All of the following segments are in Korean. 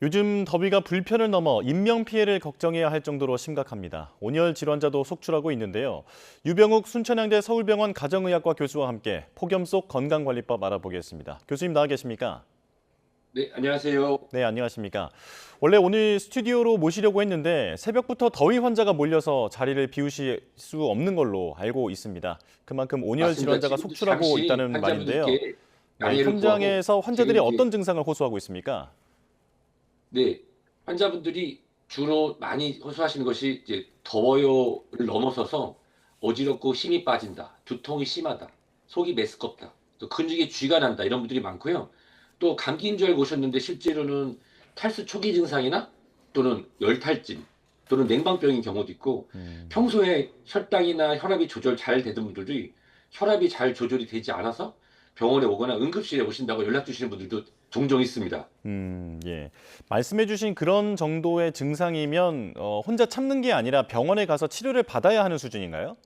요즘 더위가 불편을 넘어 인명피해를 걱정해야 할 정도로 심각합니다. 온열 질환자도 속출하고 있는데요. 유병욱 순천향대 서울병원 가정의학과 교수와 함께 폭염 속 건강관리법 알아보겠습니다. 교수님 나와 계십니까? 네, 안녕하세요. 네, 안녕하십니까. 원래 오늘 스튜디오로 모시려고 했는데 새벽부터 더위 환자가 몰려서 자리를 비우실 수 없는 걸로 알고 있습니다. 그만큼 온열 맞습니다. 질환자가 지금도 속출하고 잠시 있다는 말인데요. 환자분들께 네, 양해를 구하고 현장에서 지금 환자들이 이제 어떤 증상을 호소하고 있습니까? 네, 환자분들이 주로 많이 호소하시는 것이 이제 더워요를 넘어서서 어지럽고 힘이 빠진다, 두통이 심하다, 속이 메스껍다, 또 근육에 쥐가 난다 이런 분들이 많고요. 또 감기인 줄 알고 오셨는데 실제로는 탈수 초기 증상이나 또는 열탈진 또는 냉방병인 경우도 있고 평소에 혈당이나 혈압이 조절 잘 되던 분들이 혈압이 잘 조절이 되지 않아서 병원에 오거나 응급실에 오신다고 연락 주시는 분들도 종종 있습니다. 예. 말씀해 주신 그런 정도의 증상이면 혼자 참는 게 아니라 병원에 가서 치료를 받아야 하는 수준인가요?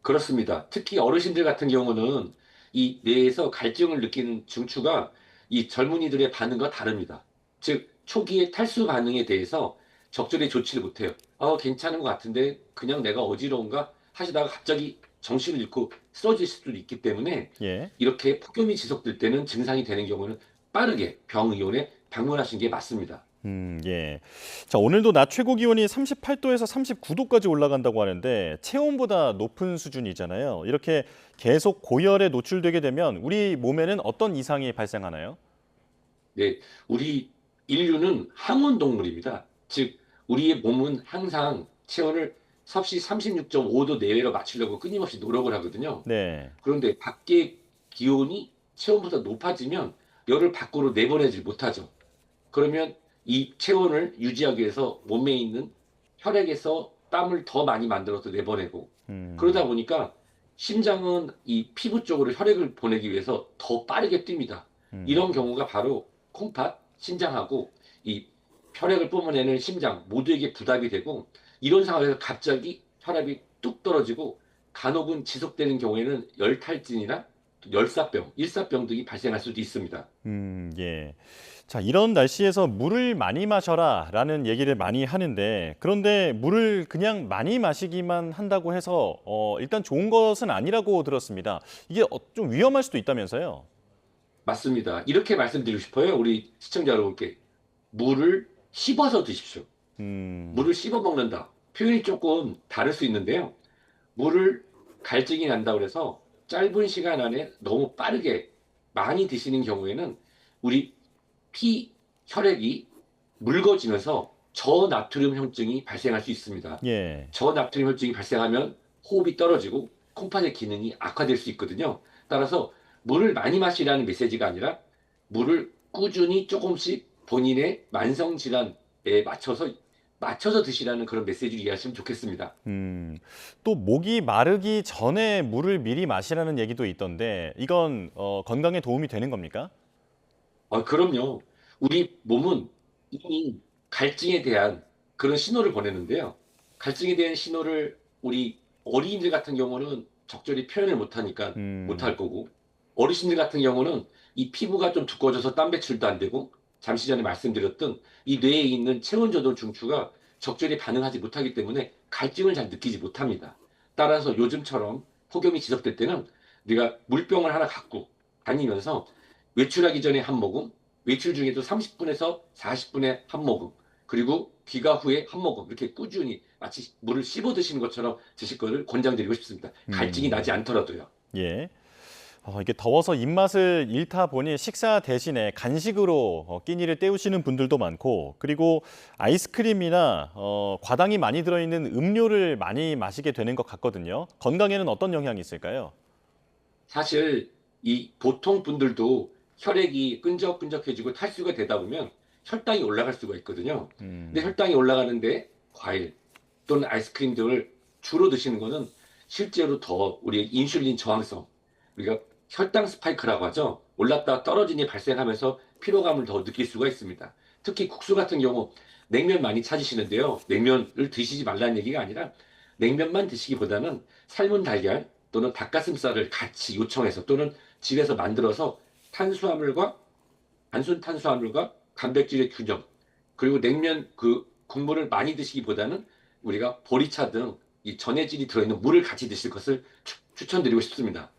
그렇습니다. 특히 어르신들 같은 경우는 이 뇌에서 갈증을 느끼는 증추가 이 젊은이들의 반응과 다릅니다. 즉, 초기의 탈수 반응에 대해서 적절히 조치를 못해요. 괜찮은 것 같은데 그냥 내가 어지러운가 하시다가 갑자기 정신을 잃고 쓰러질 수도 있기 때문에 예. 이렇게 폭염이 지속될 때는 증상이 되는 경우는 빠르게 병의원에 방문하시는 게 맞습니다. 예. 자, 오늘도 낮 최고 기온이 38도에서 39도까지 올라간다고 하는데 체온보다 높은 수준이잖아요. 이렇게 계속 고열에 노출되게 되면 우리 몸에는 어떤 이상이 발생하나요? 네, 우리 인류는 항온 동물입니다. 즉, 우리의 몸은 항상 체온을 섭씨 36.5도 내외로 맞추려고 끊임없이 노력을 하거든요. 네. 그런데 밖의 기온이 체온보다 높아지면 열을 밖으로 내보내질 못하죠. 그러면 이 체온을 유지하기 위해서 몸에 있는 혈액에서 땀을 더 많이 만들어서 내보내고 그러다 음. 보니까 심장은 이 피부 쪽으로 혈액을 보내기 위해서 더 빠르게 뜁니다. 음. 이런 경우가 바로 콩팥, 신장하고 이 혈액을 뿜어내는 심장 모두에게 부담이 되고 이런 상황에서 갑자기 혈압이 뚝 떨어지고 간혹은 지속되는 경우에는 열탈진이나 열사병, 일사병 등이 발생할 수도 있습니다. 예. 자, 이런 날씨에서 물을 많이 마셔라라는 얘기를 많이 하는데 그런데 물을 그냥 많이 마시기만 한다고 해서 일단 좋은 것은 아니라고 들었습니다. 이게 좀 위험할 수도 있다면서요? 맞습니다. 이렇게 말씀드리고 싶어요. 우리 시청자 여러분께. 물을 씹어서 드십시오. 음. 물을 씹어 먹는다. 표현이 조금 다를 수 있는데요. 물을 갈증이 난다 그래서 짧은 시간 안에 너무 빠르게 많이 드시는 경우에는 우리 피 혈액이 묽어지면서 저나트륨 혈증이 발생할 수 있습니다. 예. 저나트륨 혈증이 발생하면 호흡이 떨어지고 콩팥의 기능이 악화될 수 있거든요. 따라서 물을 많이 마시라는 메시지가 아니라 물을 꾸준히 조금씩 본인의 만성 질환에 맞춰서 드시라는 그런 메시지를 이해하시면 좋겠습니다. 음. 또 목이 마르기 전에 물을 미리 마시라는 얘기도 있던데 이건 건강에 도움이 되는 겁니까? 그럼요. 우리 몸은 이미 갈증에 대한 그런 신호를 보내는데요. 갈증에 대한 신호를 우리 어린이들 같은 경우는 적절히 표현을 못하니까 음. 못할 거고, 어르신들 같은 경우는 이 피부가 좀 두꺼워져서 땀 배출도 안 되고, 잠시 전에 말씀드렸던 이 뇌에 있는 체온저돌 중추가 적절히 반응하지 못하기 때문에 갈증을 잘 느끼지 못합니다. 따라서 요즘처럼 폭염이 지속될 때는 우리가 물병을 하나 갖고 다니면서 외출하기 전에 한 모금, 외출 중에도 30분에서 40분에 한 모금, 그리고 귀가 후에 한 모금, 이렇게 꾸준히 마치 물을 씹어 드시는 것처럼 드실 거를 권장드리고 싶습니다. 갈증이 나지 음. 않더라도요. 예. 이게 더워서 입맛을 잃다 보니 식사 대신에 간식으로 끼니를 때우시는 분들도 많고 그리고 아이스크림이나 과당이 많이 들어있는 음료를 많이 마시게 되는 것 같거든요. 건강에는 어떤 영향이 있을까요? 사실 이 보통 분들도 혈액이 끈적끈적해지고 탈수가 되다 보면 혈당이 올라갈 수가 있거든요. 근데 음. 혈당이 올라가는데 과일 또는 아이스크림 등을 주로 드시는 거는 실제로 더 우리의 인슐린 저항성, 우리가 혈당 스파이크라고 하죠. 올랐다 떨어지니 발생하면서 피로감을 더 느낄 수가 있습니다. 특히 국수 같은 경우 냉면 많이 찾으시는데요. 냉면을 드시지 말라는 얘기가 아니라 냉면만 드시기보다는 삶은 달걀 또는 닭가슴살을 같이 요청해서 또는 집에서 만들어서 탄수화물과 단순 탄수화물과 단백질의 균형, 그리고 냉면 그 국물을 많이 드시기보다는 우리가 보리차 등 이 전해질이 들어있는 물을 같이 드실 것을 추천드리고 싶습니다.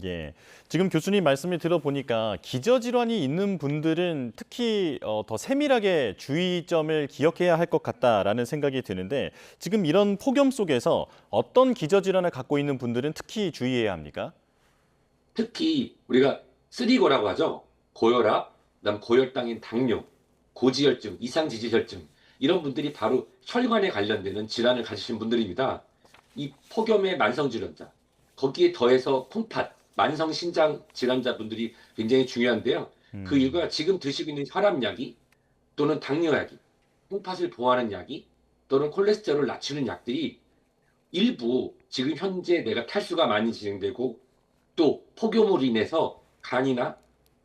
예. 지금 교수님 말씀을 들어보니까 기저질환이 있는 분들은 특히 더 세밀하게 주의점을 기억해야 할 것 같다라는 생각이 드는데 지금 이런 폭염 속에서 어떤 기저질환을 갖고 있는 분들은 특히 주의해야 합니까? 특히 우리가 쓰리고라고 하죠. 고혈압, 그다음 고혈당인 당뇨, 고지혈증, 이상지지혈증 이런 분들이 바로 혈관에 관련되는 질환을 가지신 분들입니다. 이 폭염의 만성질환자, 거기에 더해서 콩팥, 만성신장 질환자분들이 굉장히 중요한데요. 그 음, 이유가 지금 드시고 있는 혈압약이 또는 당뇨약이, 콩팥을 보호하는 약이 또는 콜레스테롤을 낮추는 약들이 일부 지금 현재 내가 탈수가 많이 진행되고 또 폭염으로 인해서 간이나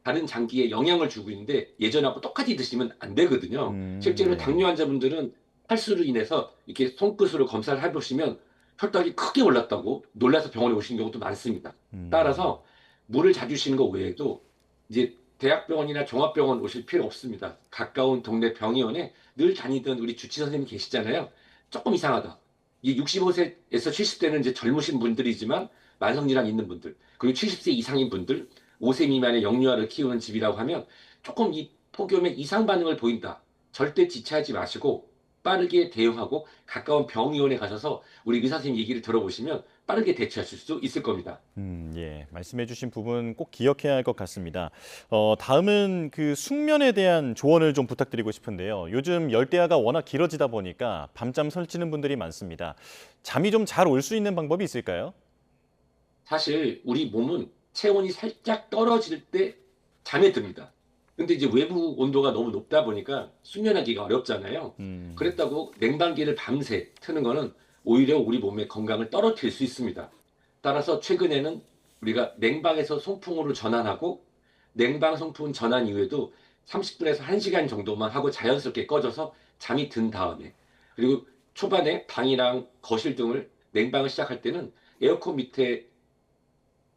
다른 장기에 영향을 주고 있는데 예전하고 똑같이 드시면 안 되거든요. 실제로 네. 당뇨 환자분들은 탈수로 인해서 이렇게 손끝으로 검사를 해보시면 혈당이 크게 올랐다고 놀라서 병원에 오신 경우도 많습니다. 음, 따라서 물을 자주 쉬는 것 외에도 이제 대학병원이나 종합병원 오실 필요 없습니다. 가까운 동네 병의원에 늘 다니던 우리 주치 선생님 계시잖아요. 조금 이상하다. 이 65세에서 70대는 이제 젊으신 분들이지만 만성질환 있는 분들, 그리고 70세 이상인 분들, 5세 미만의 영유아를 키우는 집이라고 하면 조금 이 폭염에 이상 반응을 보인다. 절대 지체하지 마시고 빠르게 대응하고 가까운 병의원에 가셔서 우리 의사 선생님 얘기를 들어보시면 빠르게 대처하실 수 있을 겁니다. 예. 말씀해주신 부분 꼭 기억해야 할 것 같습니다. 다음은 그 숙면에 대한 조언을 좀 부탁드리고 싶은데요. 요즘 열대야가 워낙 길어지다 보니까 밤잠 설치는 분들이 많습니다. 잠이 좀 잘 올 수 있는 방법이 있을까요? 사실 우리 몸은 체온이 살짝 떨어질 때 잠에 듭니다. 근데 이제 외부 온도가 너무 높다 보니까 숙면하기가 어렵잖아요. 음, 그랬다고 냉방기를 밤새 트는 거는 오히려 우리 몸의 건강을 떨어뜨릴 수 있습니다. 따라서 최근에는 우리가 냉방에서 송풍으로 전환하고 냉방 송풍 전환 이후에도 30분에서 1시간 정도만 하고 자연스럽게 꺼져서 잠이 든 다음에 그리고 초반에 방이랑 거실 등을 냉방을 시작할 때는 에어컨 밑에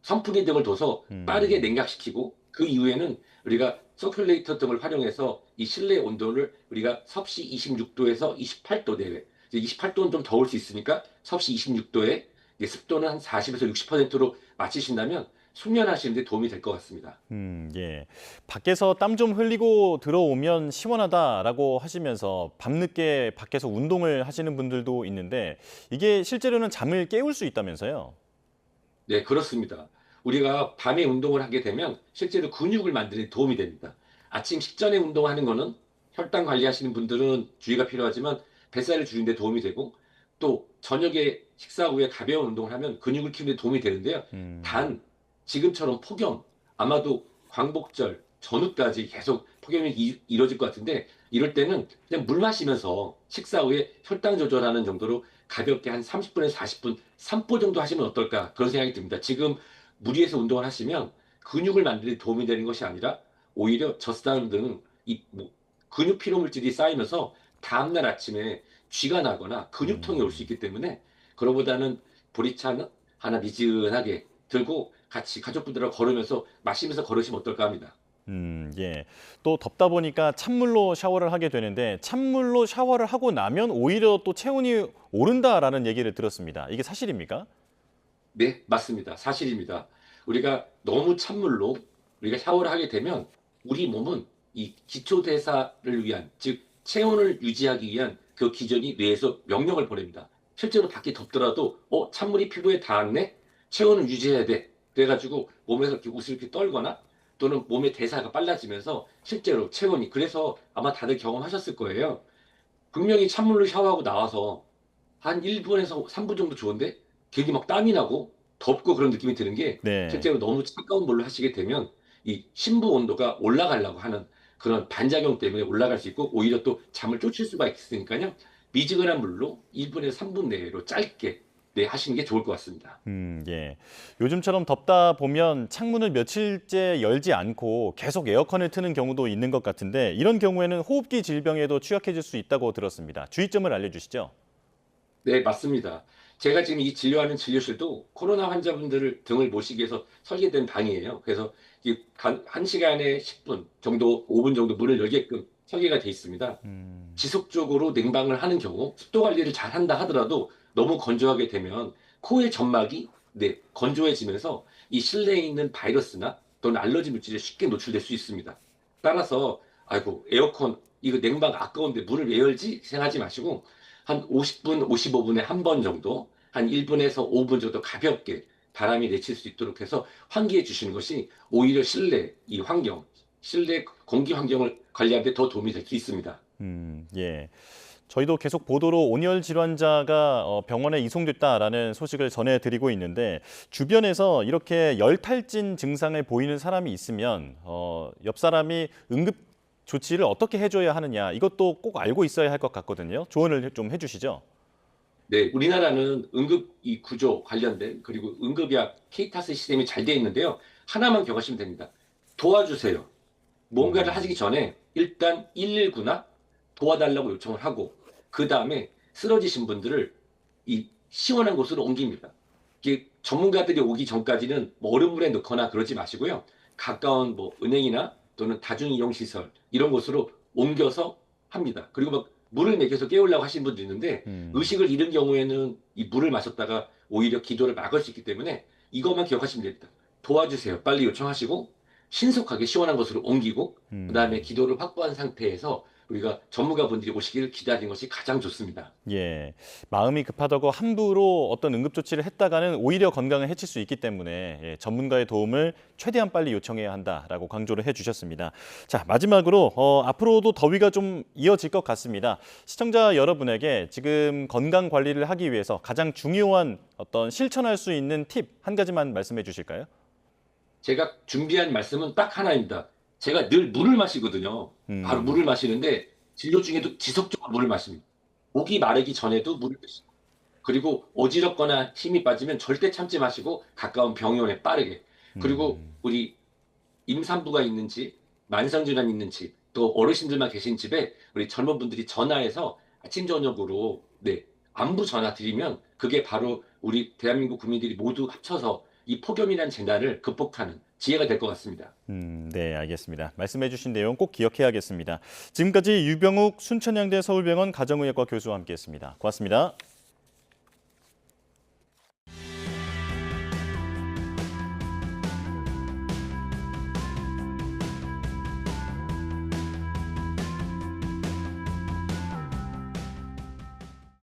선풍기 등을 둬서 빠르게 음. 냉각시키고 그 이후에는 우리가 서큘레이터 등을 활용해서 이 실내 온도를 우리가 섭씨 26도에서 28도 내외, 28도는 좀 더울 수 있으니까 섭씨 26도에 습도는 한 40에서 60%로 맞추신다면 숙면하시는 데 도움이 될 것 같습니다. 예. 밖에서 땀 좀 흘리고 들어오면 시원하다라고 하시면서 밤늦게 밖에서 운동을 하시는 분들도 있는데 이게 실제로는 잠을 깨울 수 있다면서요? 네, 그렇습니다. 우리가 밤에 운동을 하게 되면 실제로 근육을 만드는 데 도움이 됩니다. 아침 식전에 운동하는 거는 혈당 관리하시는 분들은 주의가 필요하지만 뱃살을 줄이는 데 도움이 되고 또 저녁에 식사 후에 가벼운 운동을 하면 근육을 키우는 데 도움이 되는데요. 음, 단 지금처럼 폭염, 아마도 광복절 전후까지 계속 폭염이 이뤄질 것 같은데 이럴 때는 그냥 물 마시면서 식사 후에 혈당 조절하는 정도로 가볍게 한 30분에서 40분 산보 정도 하시면 어떨까 그런 생각이 듭니다. 지금 무리해서 운동을 하시면 근육을 만드는 데 도움이 되는 것이 아니라 오히려 젖산 등 뭐 근육 피로 물질이 쌓이면서 다음날 아침에 쥐가 나거나 근육통이 올 수 음. 있기 때문에 그러보다는 보리차는 하나 미지근하게 들고 같이 가족분들하고 걸으면서 마시면서 걸으시면 어떨까 합니다. 예. 또 덥다 보니까 찬물로 샤워를 하게 되는데 찬물로 샤워를 하고 나면 오히려 또 체온이 오른다라는 얘기를 들었습니다. 이게 사실입니까? 네, 맞습니다. 사실입니다. 우리가 너무 찬물로 우리가 샤워를 하게 되면 우리 몸은 이 기초대사를 위한, 즉 체온을 유지하기 위한 그 기전이 뇌에서 명령을 보냅니다. 실제로 밖이 덥더라도 찬물이 피부에 닿았네? 체온을 유지해야 돼. 그래가지고 몸에서 이렇게 옷을 이렇게 떨거나 또는 몸의 대사가 빨라지면서 실제로 체온이 그래서 아마 다들 경험하셨을 거예요. 분명히 찬물로 샤워하고 나와서 한 1분에서 3분 정도 좋은데 괜히 막 땀이 나고 덥고 그런 느낌이 드는 게 네. 실제로 너무 차가운 물로 하시게 되면 이 심부 온도가 올라가려고 하는 그런 반작용 때문에 올라갈 수 있고 오히려 또 잠을 쫓을 수가 있으니까요. 미지근한 물로 1분에서 3분 내로 짧게 하시는 게 좋을 것 같습니다. 예. 요즘처럼 덥다 보면 창문을 며칠째 열지 않고 계속 에어컨을 트는 경우도 있는 것 같은데 이런 경우에는 호흡기 질병에도 취약해질 수 있다고 들었습니다. 주의점을 알려주시죠. 네, 맞습니다. 제가 지금 이 진료하는 진료실도 코로나 환자분들을 등을 모시기 위해서 설계된 방이에요. 그래서 한 시간에 10분 정도, 5분 정도 문을 열게끔 설계가 돼 있습니다. 음, 지속적으로 냉방을 하는 경우 습도 관리를 잘 한다 하더라도 너무 건조하게 되면 코의 점막이 건조해지면서 이 실내에 있는 바이러스나 또는 알러지 물질에 쉽게 노출될 수 있습니다. 따라서 아이고 에어컨 이거 냉방 아까운데 문을 왜 열지 생각하지 마시고 한 50분, 55분에 한 번 정도 한 1분에서 5분 정도 가볍게 바람이 내칠 수 있도록 해서 환기해 주시는 것이 오히려 실내 이 환경, 실내 공기 환경을 관리하는 데 더 도움이 될 수 있습니다. 예. 저희도 계속 보도로 온열 질환자가 병원에 이송됐다라는 소식을 전해드리고 있는데 주변에서 이렇게 열탈진 증상을 보이는 사람이 있으면 옆 사람이 응급 조치를 어떻게 해줘야 하느냐 이것도 꼭 알고 있어야 할 것 같거든요. 조언을 좀 해주시죠. 네, 우리나라는 응급 이 구조 관련된 그리고 응급약 케이타스 시스템이 잘 돼 있는데요. 하나만 기억하시면 됩니다. 도와주세요. 뭔가를 하시기 전에 일단 119나 도와달라고 요청을 하고 그 다음에 쓰러지신 분들을 이 시원한 곳으로 옮깁니다. 이게 전문가들이 오기 전까지는 뭐 얼음물에 넣거나 그러지 마시고요. 가까운 뭐 은행이나 또는 다중이용시설 이런 곳으로 옮겨서 합니다. 그리고 막 물을 먹여서 깨우려고 하시는 분도 있는데 의식을 잃은 경우에는 이 물을 마셨다가 오히려 기도를 막을 수 있기 때문에 이것만 기억하시면 됩니다. 도와주세요. 빨리 요청하시고 신속하게 시원한 곳으로 옮기고 그다음에 기도를 확보한 상태에서 우리가 전문가분들이 오시기를 기다리는 것이 가장 좋습니다. 예, 마음이 급하다고 함부로 어떤 응급조치를 했다가는 오히려 건강을 해칠 수 있기 때문에 전문가의 도움을 최대한 빨리 요청해야 한다라고 강조를 해주셨습니다. 자, 마지막으로 앞으로도 더위가 좀 이어질 것 같습니다. 시청자 여러분에게 지금 건강 관리를 하기 위해서 가장 중요한 어떤 실천할 수 있는 팁 한 가지만 말씀해 주실까요? 제가 준비한 말씀은 딱 하나입니다. 제가 늘 물을 마시거든요. 바로 물을 마시는데 진료 중에도 지속적으로 물을 마십니다. 목이 마르기 전에도 물을 드시고 그리고 어지럽거나 힘이 빠지면 절대 참지 마시고 가까운 병원에 빠르게 그리고 우리 임산부가 있는 집, 만성질환 있는 집, 또 어르신들만 계신 집에 우리 젊은 분들이 전화해서 아침 저녁으로 안부 전화 드리면 그게 바로 우리 대한민국 국민들이 모두 합쳐서 이 폭염이라는 재난을 극복하는 지혜가 될 것 같습니다. 네, 알겠습니다. 말씀해 주신 내용 꼭 기억해야겠습니다. 지금까지 유병욱 순천향대 서울병원 가정의학과 교수와 함께했습니다. 고맙습니다.